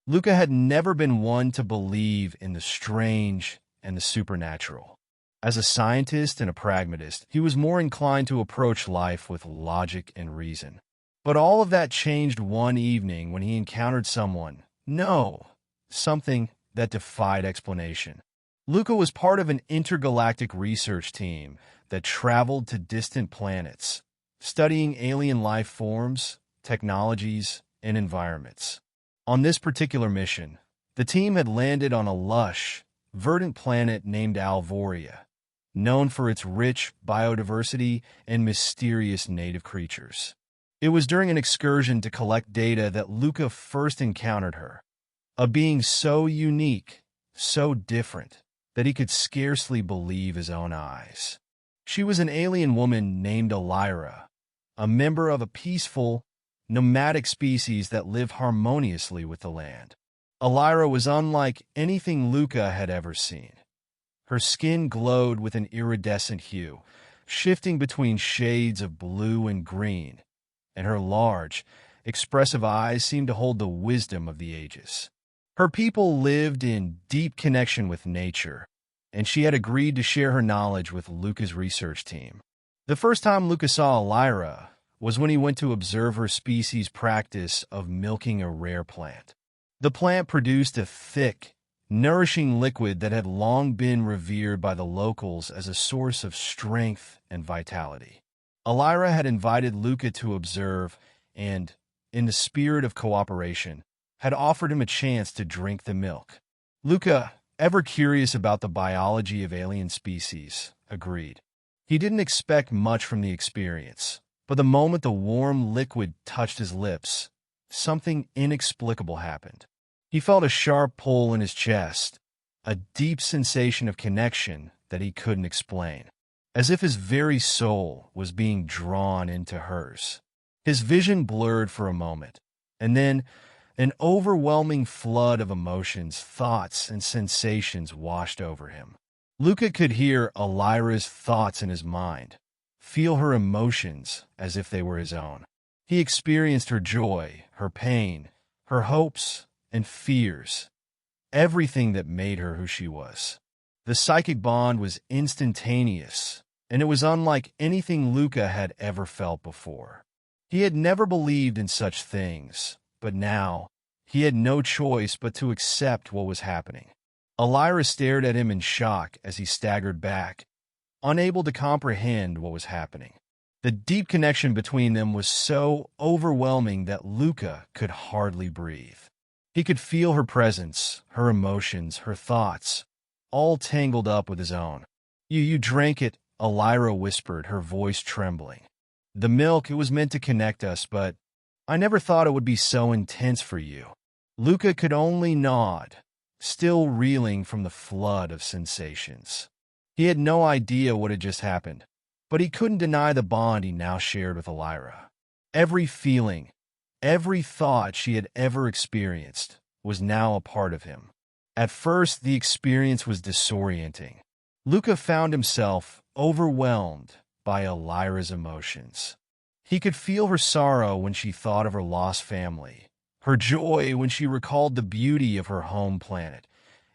Luka had never been one to believe in the strange and the supernatural. As a scientist and a pragmatist, he was more inclined to approach life with logic and reason. But all of that changed one evening when he encountered something that defied explanation. Luka was part of an intergalactic research team that traveled to distant planets, studying alien life forms, technologies, and environments. On this particular mission, the team had landed on a lush, verdant planet named Aloria, known for its rich biodiversity and mysterious native creatures. It was during an excursion to collect data that Luka first encountered her, a being so unique, so different, that he could scarcely believe his own eyes. She was an alien woman named Alira, a member of a peaceful, nomadic species that live harmoniously with the land. Alira was unlike anything Luka had ever seen. Her skin glowed with an iridescent hue, shifting between shades of blue and green, and her large, expressive eyes seemed to hold the wisdom of the ages. Her people lived in deep connection with nature, and she had agreed to share her knowledge with Luka's research team. The first time Luka saw Alira was when he went to observe her species' practice of milking a rare plant. The plant produced a thick, nourishing liquid that had long been revered by the locals as a source of strength and vitality. Alira had invited Luka to observe and, in the spirit of cooperation, had offered him a chance to drink the milk. Luka, ever curious about the biology of alien species, agreed. He didn't expect much from the experience, but the moment the warm liquid touched his lips, something inexplicable happened. He felt a sharp pull in his chest, a deep sensation of connection that he couldn't explain, as if his very soul was being drawn into hers. His vision blurred for a moment, and then an overwhelming flood of emotions, thoughts, and sensations washed over him. Luka could hear Alira's thoughts in his mind, feel her emotions as if they were his own. He experienced her joy, her pain, her hopes, and fears, everything that made her who she was. The psychic bond was instantaneous, and it was unlike anything Luka had ever felt before. He had never believed in such things, but now he had no choice but to accept what was happening. Alira stared at him in shock as he staggered back, unable to comprehend what was happening. The deep connection between them was so overwhelming that Luka could hardly breathe. He could feel her presence, her emotions, her thoughts, all tangled up with his own. You drank it," Alira whispered, her voice trembling. "The milk, it was meant to connect us, but I never thought it would be so intense for you." Luka could only nod, still reeling from the flood of sensations. He had no idea what had just happened, but he couldn't deny the bond he now shared with Alira. Every feeling, every thought she had ever experienced was now a part of him. At first, the experience was disorienting. Luka found himself overwhelmed by Alira's emotions. He could feel her sorrow when she thought of her lost family, her joy when she recalled the beauty of her home planet,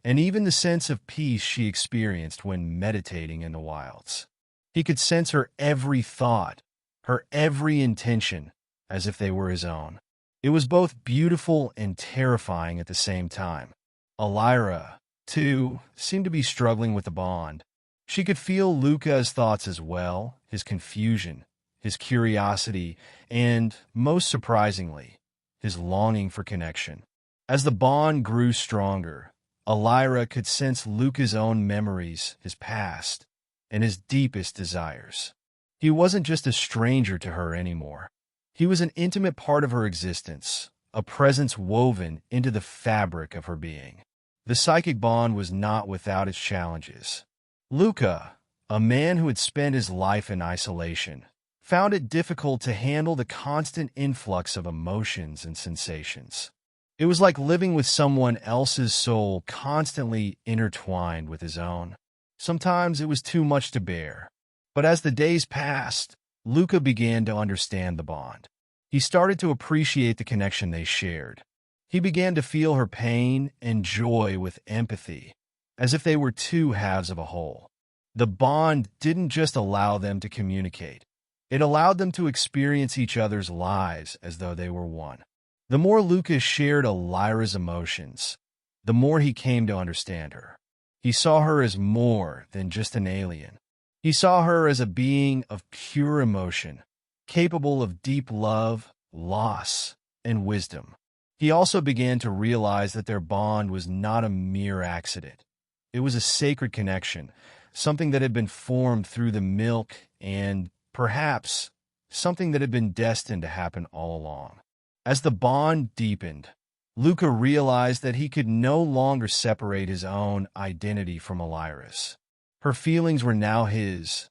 and even the sense of peace she experienced when meditating in the wilds. He could sense her every thought, her every intention, as if they were his own. It was both beautiful and terrifying at the same time. Alira, too, seemed to be struggling with the bond. She could feel Luka's thoughts as well, his confusion, his curiosity, and, most surprisingly, his longing for connection. As the bond grew stronger, Alira could sense Luka's own memories, his past, and his deepest desires. He wasn't just a stranger to her anymore. He was an intimate part of her existence, a presence woven into the fabric of her being. The psychic bond was not without its challenges. Luka, a man who had spent his life in isolation, found it difficult to handle the constant influx of emotions and sensations. It was like living with someone else's soul constantly intertwined with his own. Sometimes it was too much to bear. But as the days passed, Luka began to understand the bond. He started to appreciate the connection they shared. He began to feel her pain and joy with empathy, as if they were two halves of a whole. The bond didn't just allow them to communicate. It allowed them to experience each other's lives as though they were one. The more Luka shared Alira's emotions, the more he came to understand her. He saw her as more than just an alien. He saw her as a being of pure emotion, capable of deep love, loss, and wisdom. He also began to realize that their bond was not a mere accident. It was a sacred connection, something that had been formed through the milk and, perhaps, something that had been destined to happen all along. As the bond deepened, Luka realized that he could no longer separate his own identity from Alira's. Her feelings were now his,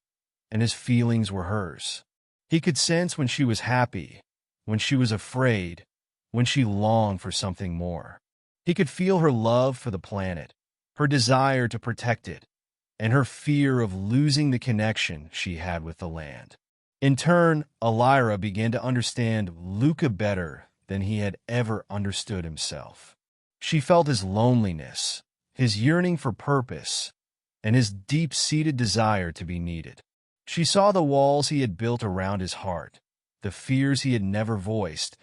and his feelings were hers. He could sense when she was happy, when she was afraid, when she longed for something more. He could feel her love for the planet, her desire to protect it, and her fear of losing the connection she had with the land. In turn, Alira began to understand Luka better than he had ever understood himself. She felt his loneliness, his yearning for purpose, and his deep-seated desire to be needed. She saw the walls he had built around his heart, the fears he had never voiced,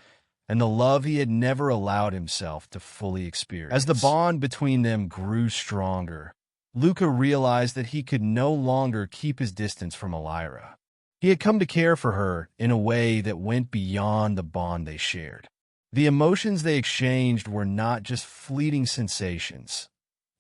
and the love he had never allowed himself to fully experience. As the bond between them grew stronger, Luka realized that he could no longer keep his distance from Alira. He had come to care for her in a way that went beyond the bond they shared. The emotions they exchanged were not just fleeting sensations.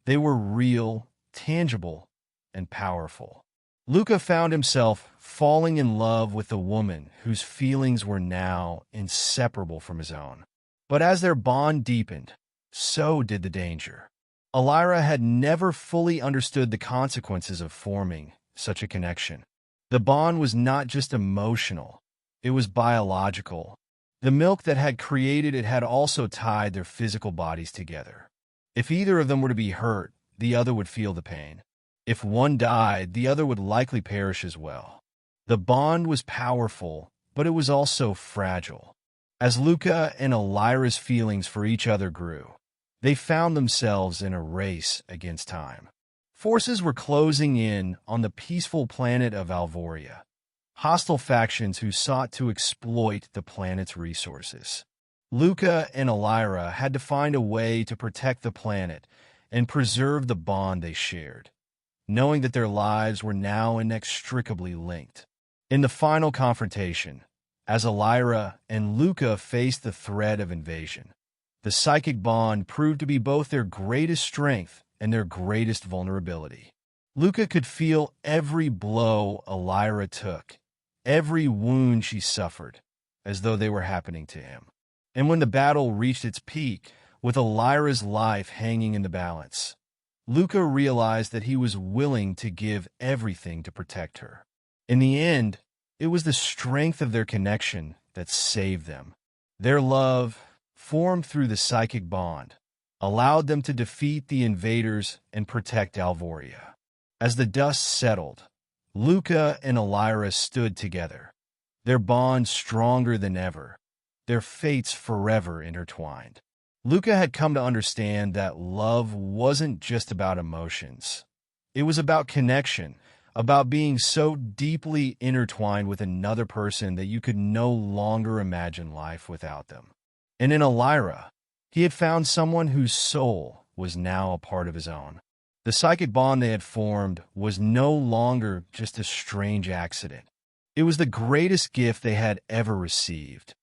They were real, tangible, and powerful. Luka found himself falling in love with a woman whose feelings were now inseparable from his own. But as their bond deepened, so did the danger. Alira had never fully understood the consequences of forming such a connection. The bond was not just emotional, it was biological. The milk that had created it had also tied their physical bodies together. If either of them were to be hurt, the other would feel the pain. If one died, the other would likely perish as well. The bond was powerful, but it was also fragile. As Luka and Alira's feelings for each other grew, they found themselves in a race against time. Forces were closing in on the peaceful planet of Aloria, hostile factions who sought to exploit the planet's resources. Luka and Alira had to find a way to protect the planet and preserve the bond they shared, knowing that their lives were now inextricably linked. In the final confrontation, as Alira and Luka faced the threat of invasion, the psychic bond proved to be both their greatest strength and their greatest vulnerability. Luka could feel every blow Alira took, every wound she suffered, as though they were happening to him. And when the battle reached its peak, with Alira's life hanging in the balance, Luka realized that he was willing to give everything to protect her. In the end, it was the strength of their connection that saved them. Their love, formed through the psychic bond, allowed them to defeat the invaders and protect Aloria. As the dust settled, Luka and Alira stood together, their bond stronger than ever, their fates forever intertwined. Luka had come to understand that love wasn't just about emotions. It was about connection, about being so deeply intertwined with another person that you could no longer imagine life without them. And in Alira, he had found someone whose soul was now a part of his own. The psychic bond they had formed was no longer just a strange accident. It was the greatest gift they had ever received.